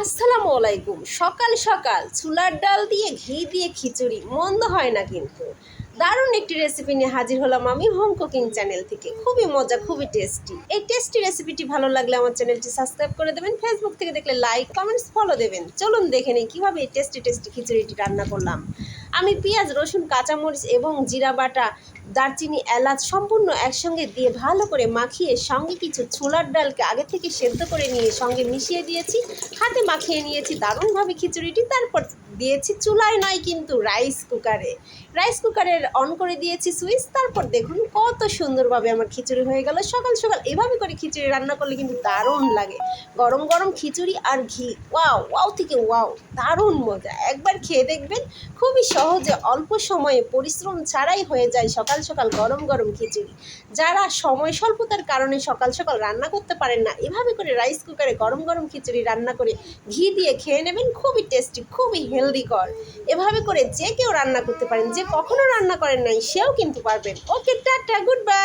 আসসালামু আলাইকুম। সকাল সকাল ছোলার ডাল দিয়ে ঘি দিয়ে খিচুড়ি মন্দ হয় না কিন্তু। দারুণ একটি রেসিপি নিয়ে হাজির হলাম আমি হোম কুকিং চ্যানেল থেকে। খুবই মজা, খুবই টেস্টি। এই টেস্টি রেসিপিটি ভালো লাগলে আমার চ্যানেলটি সাবস্ক্রাইব করে দেবেন। ফেসবুক থেকে দেখলে লাইক, কমেন্টস, ফলো দেবেন। চলুন দেখে নিই কীভাবে এই টেস্টি টেস্টি খিচুড়িটি রান্না করলাম। আমি পেঁয়াজ, রসুন, কাঁচামরিচ এবং জিরা বাটা, দারচিনি, এলাচ সম্পূর্ণ একসঙ্গে দিয়ে ভালো করে মাখিয়ে সঙ্গে কিছু ছোলার ডালকে আগে থেকে সেদ্ধ করে নিয়ে সঙ্গে মিশিয়ে দিয়েছি, হাতে মাখিয়ে নিয়েছি দারুণভাবে খিচুড়িটি। তারপর দিয়েছি চুলায় নয় কিন্তু রাইস কুকারের অন করে দিয়েছি সুইচ। তারপর দেখুন কত সুন্দরভাবে আমার খিচুড়ি হয়ে গেল। সকাল সকাল এভাবে করে খিচুড়ি রান্না করলে কিন্তু দারুণ লাগে। গরম গরম খিচুড়ি আর ঘি, ওয়াও ওয়াও থেকে ওয়াও, দারুণ মজা। একবার খেয়ে দেখবেন, খুবই সহজে অল্প সময়ে পরিশ্রম ছাড়াই হয়ে যায় সকাল সকাল গরম গরম খিচুড়ি। যারা সময় স্বল্পতার কারণে সকাল সকাল রান্না করতে পারেন না, এভাবে করে রাইস কুকারে গরম গরম খিচুড়ি রান্না করে ঘি দিয়ে খেয়ে নেবেন। খুবই টেস্টি, খুবই হেলদিকর। এভাবে করে যে কেউ রান্না করতে পারেন, যে কখনো রান্না করেন নাই সেও কিন্তু পারবেন। ওকে, টাটা, গুড বাই।